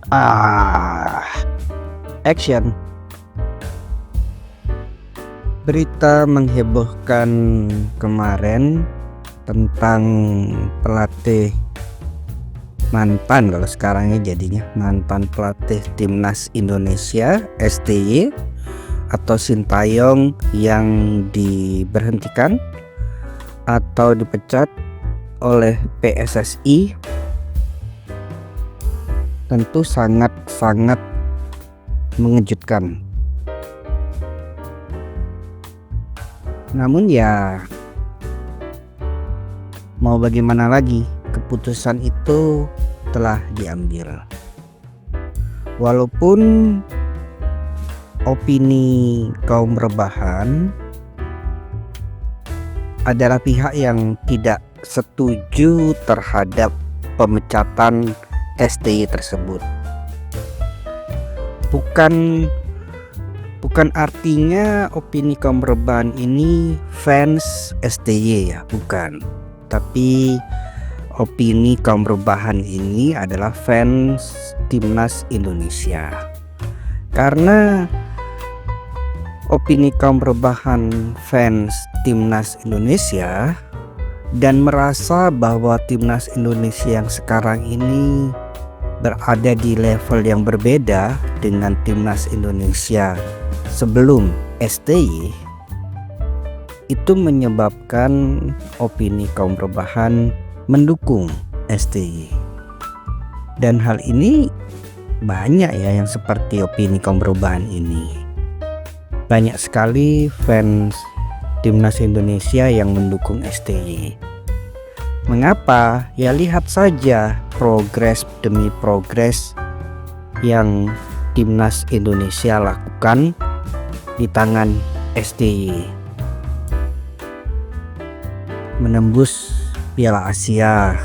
Ah, Action. Berita menghebohkan kemarin tentang pelatih mantan, kalau sekarangnya jadinya mantan pelatih timnas Indonesia STY atau Sintayong yang diberhentikan atau dipecat oleh PSSI. Tentu sangat-sangat mengejutkan. Namun ya mau bagaimana lagi, keputusan itu telah diambil. Walaupun opini kaum rebahan adalah pihak yang tidak setuju terhadap pemecatan STY tersebut. Bukan artinya opini kaum rebahan ini fans STY ya, bukan. Tapi opini kaum rebahan ini adalah fans timnas Indonesia. Karena opini kaum rebahan fans timnas Indonesia dan merasa bahwa timnas Indonesia yang sekarang ini berada di level yang berbeda dengan timnas Indonesia sebelum STY, itu menyebabkan opini kaum rebahan mendukung STY. Dan hal ini banyak ya yang seperti opini kaum rebahan ini. Banyak sekali fans timnas Indonesia yang mendukung STY. Mengapa? Ya lihat saja progres demi progres yang timnas Indonesia lakukan di tangan STY. Menembus Piala Asia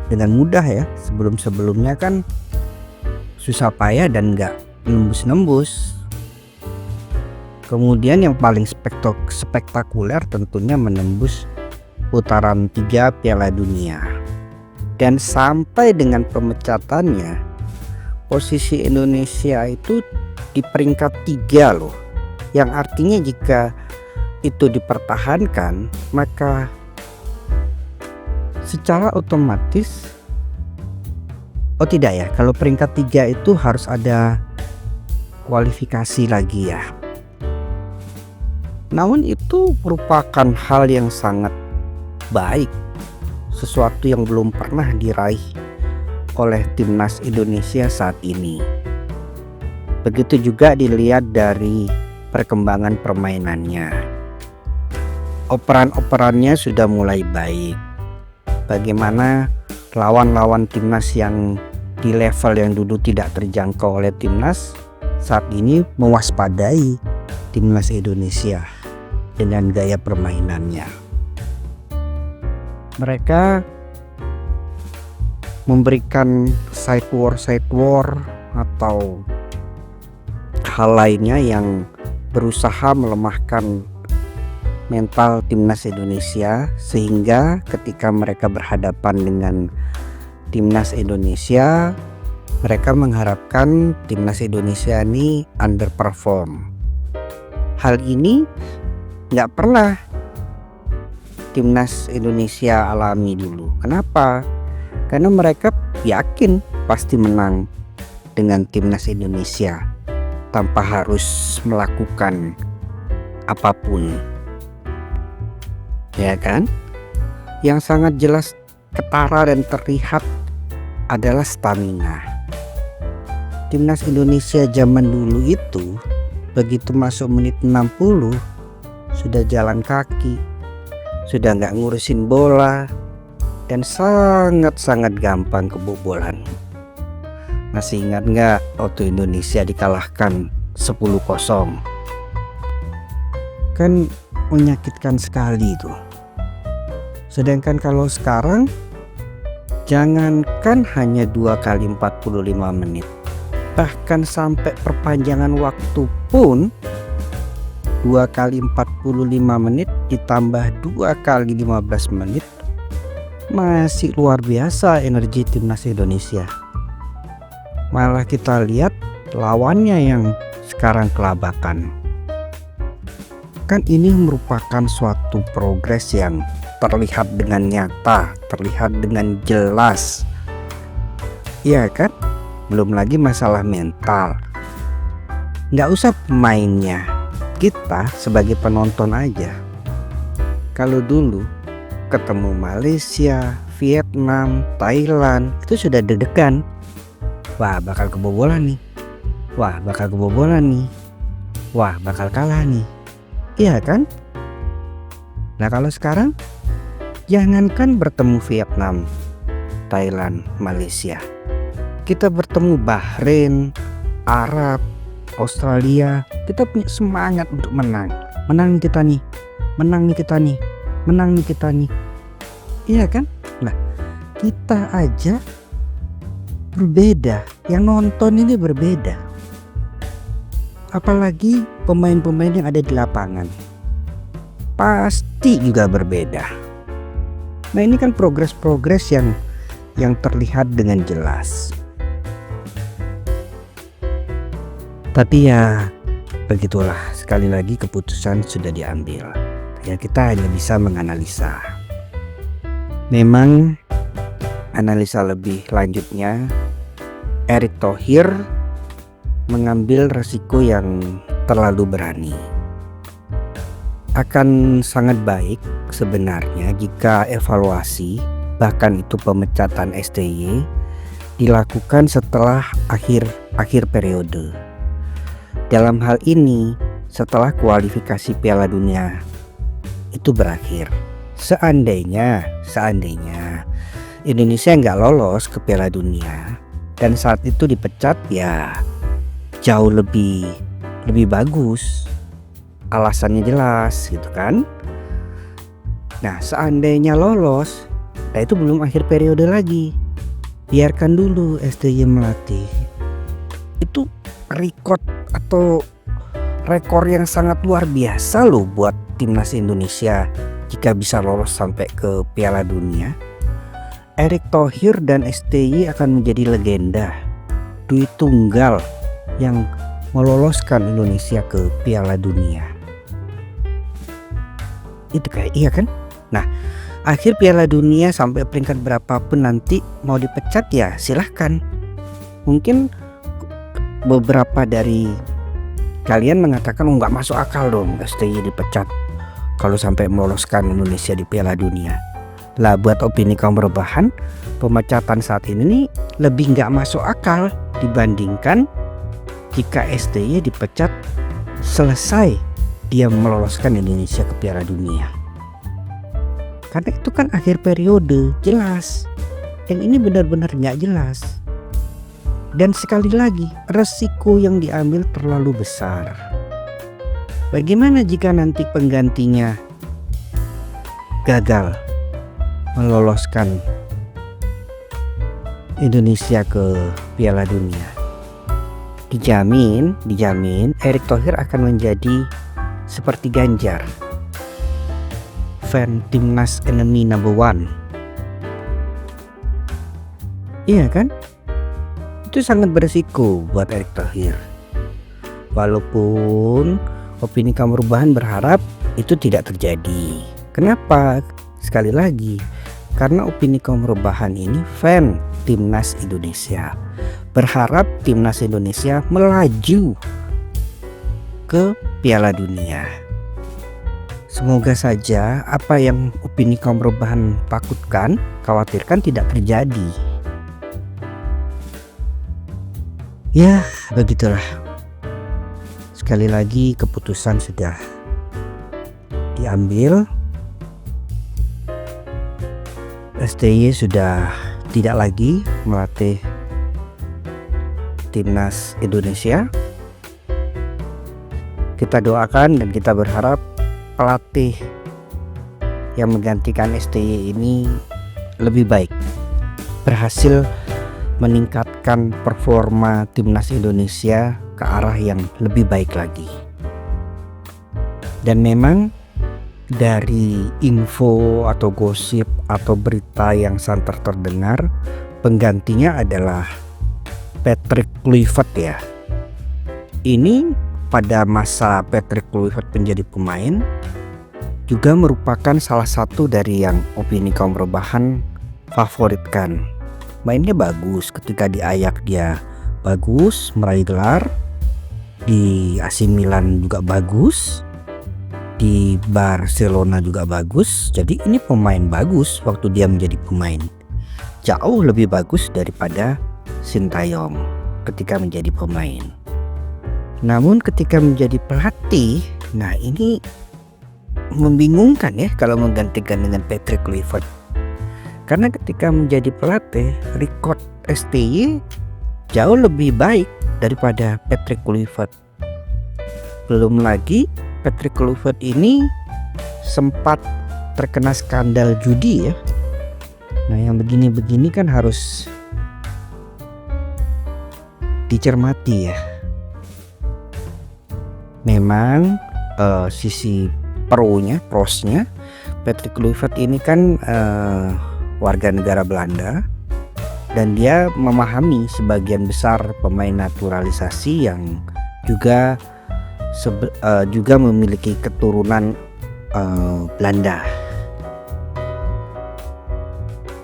dengan mudah ya. Sebelumnya kan susah payah dan gak nembus-nembus. Kemudian yang paling spektakuler tentunya menembus putaran 3 Piala Dunia. Dan sampai dengan pemecatannya, posisi Indonesia itu di peringkat 3 loh. Yang artinya jika itu dipertahankan, maka secara otomatis, oh tidak ya, kalau peringkat 3 itu harus ada kualifikasi lagi ya. Namun itu merupakan hal yang sangat baik, sesuatu yang belum pernah diraih oleh timnas Indonesia saat ini. Begitu juga dilihat dari perkembangan permainannya. Operan-operannya sudah mulai baik. Bagaimana lawan-lawan timnas yang di level yang dulu tidak terjangkau oleh timnas, saat ini mewaspadai timnas Indonesia dengan gaya permainannya. Mereka memberikan side war atau hal lainnya yang berusaha melemahkan mental timnas Indonesia, sehingga ketika mereka berhadapan dengan timnas Indonesia, mereka mengharapkan timnas Indonesia ini underperform. Hal ini nggak pernah timnas Indonesia alami dulu. Kenapa? Karena mereka yakin pasti menang dengan timnas Indonesia tanpa harus melakukan apapun, ya kan? Yang sangat jelas ketara dan terlihat adalah stamina. Timnas Indonesia zaman dulu itu begitu masuk menit 60 sudah jalan kaki, sudah nggak ngurusin bola, dan sangat-sangat gampang kebobolan. Masih ingat nggak waktu Indonesia dikalahkan 10-0? Kan menyakitkan sekali itu. Sedangkan kalau sekarang, jangankan hanya 2 kali 45 menit, bahkan sampai perpanjangan waktu pun 2 kali 45 menit ditambah 2 kali 15 menit, masih luar biasa energi timnas Indonesia. Malah kita lihat lawannya yang sekarang kelabakan. Kan ini merupakan suatu progres yang terlihat dengan nyata, terlihat dengan jelas. Iya kan? Belum lagi masalah mental. Nggak usah pemainnya, kita sebagai penonton aja. Kalau dulu ketemu Malaysia, Vietnam, Thailand, itu sudah deg-degan. Wah, bakal kebobolan nih. Wah, bakal kebobolan nih. Wah, bakal kalah nih. Iya kan? Nah, kalau sekarang jangankan bertemu Vietnam, Thailand, Malaysia. Kita bertemu Bahrain, Arab, Australia, kita punya semangat untuk menang. Menang kita nih. Menang nih kita nih. Menang nih kita nih. Iya kan? Nah, kita aja berbeda. Yang nonton ini berbeda. Apalagi pemain-pemain yang ada di lapangan. Pasti juga berbeda. Nah, ini kan progres-progres yang terlihat dengan jelas. Tapi ya begitulah, sekali lagi keputusan sudah diambil. Ya, kita hanya bisa menganalisa. Memang analisa lebih lanjutnya, Erick Thohir mengambil resiko yang terlalu berani. Akan sangat baik sebenarnya jika evaluasi, bahkan itu pemecatan STY, dilakukan setelah akhir periode. Dalam hal ini, setelah kualifikasi Piala Dunia itu berakhir. Seandainya Indonesia nggak lolos ke Piala Dunia dan saat itu dipecat, ya jauh lebih bagus. Alasannya jelas gitu kan. Nah, seandainya lolos, nah itu belum akhir periode lagi. Biarkan dulu STY melatih. Itu rekor yang sangat luar biasa loh buat timnas Indonesia jika bisa lolos sampai ke Piala Dunia. Erick Thohir dan STY akan menjadi legenda, duit tunggal yang meloloskan Indonesia ke Piala Dunia. Itu kayak iya kan? Nah, akhir Piala Dunia sampai peringkat berapapun nanti mau dipecat ya silahkan. Mungkin beberapa dari kalian mengatakan nggak masuk akal dong STY dipecat kalau sampai meloloskan Indonesia di Piala Dunia. Lah, buat opini kaum rebahan, pemecatan saat ini nih lebih nggak masuk akal dibandingkan jika STY dipecat selesai dia meloloskan Indonesia ke Piala Dunia. Karena itu kan akhir periode, jelas. Yang ini benar-benar nggak jelas. Dan sekali lagi, resiko yang diambil terlalu besar. Bagaimana jika nanti penggantinya gagal meloloskan Indonesia ke Piala Dunia? Dijamin Erick Thohir akan menjadi seperti Ganjar, fan timnas enemy number one. Iya kan? Itu sangat beresiko buat Erick Thohir. Walaupun opini kaum rebahan berharap itu tidak terjadi. Kenapa? Sekali lagi, karena opini kaum rebahan ini fan timnas Indonesia, berharap timnas Indonesia melaju ke Piala Dunia. Semoga saja apa yang opini kaum rebahan takutkan, khawatirkan tidak terjadi. Ya, begitulah. Sekali lagi keputusan sudah diambil. STY sudah tidak lagi melatih timnas Indonesia. Kita doakan dan kita berharap pelatih yang menggantikan STY ini lebih baik, berhasil meningkatkan performa timnas Indonesia ke arah yang lebih baik lagi. Dan memang dari info atau gosip atau berita yang santer terdengar, penggantinya adalah Patrick Kluivert ya. Ini pada masa Patrick Kluivert menjadi pemain juga merupakan salah satu dari yang opini kaum rebahan favoritkan. Mainnya bagus, ketika di Ajax dia bagus, meraih gelar. Di AC Milan juga bagus, di Barcelona juga bagus. Jadi ini pemain bagus waktu dia menjadi pemain. Jauh lebih bagus daripada Sintayong ketika menjadi pemain. Namun ketika menjadi pelatih, nah ini membingungkan ya kalau menggantikan dengan Patrick Kluivert. Karena ketika menjadi pelatih, record STY jauh lebih baik daripada Patrick Kluivert. Belum lagi Patrick Kluivert ini sempat terkena skandal judi ya. Nah yang begini-begini kan harus dicermati ya. Memang sisi prosnya Patrick Kluivert ini kan warga negara Belanda, dan dia memahami sebagian besar pemain naturalisasi yang juga memiliki keturunan Belanda.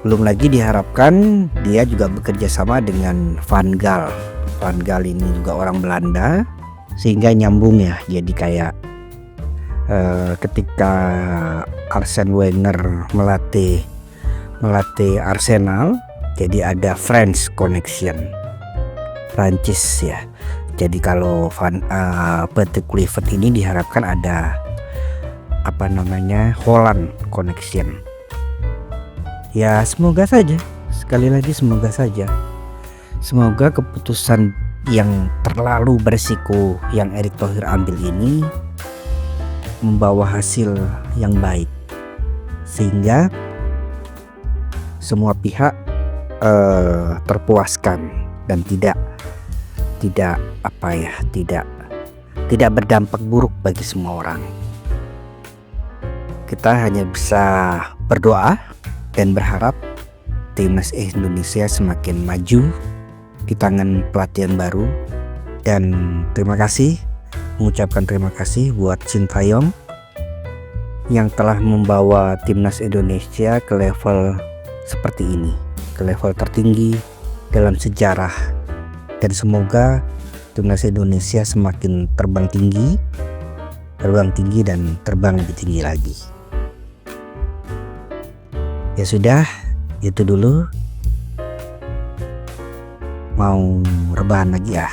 Belum lagi diharapkan dia juga bekerja sama dengan Van Gaal. Van Gaal ini juga orang Belanda, sehingga nyambung ya. Jadi kayak ketika Arsene Wenger melatih Arsenal, jadi ada French connection, Prancis ya. Jadi kalau Patrick Kluivert ini diharapkan ada Holland connection. Ya semoga saja, sekali lagi semoga saja. Semoga keputusan yang terlalu berisiko yang Erick Thohir ambil ini membawa hasil yang baik, sehingga semua pihak terpuaskan dan tidak berdampak buruk bagi semua orang. Kita hanya bisa berdoa dan berharap timnas Indonesia semakin maju di tangan pelatih yang baru. Dan mengucapkan terima kasih buat Sintayong yang telah membawa timnas Indonesia ke level seperti ini, ke level tertinggi dalam sejarah. Dan semoga timnas Indonesia semakin terbang tinggi dan terbang lebih tinggi lagi. Ya sudah, itu dulu. Mau rebahan lagi ya.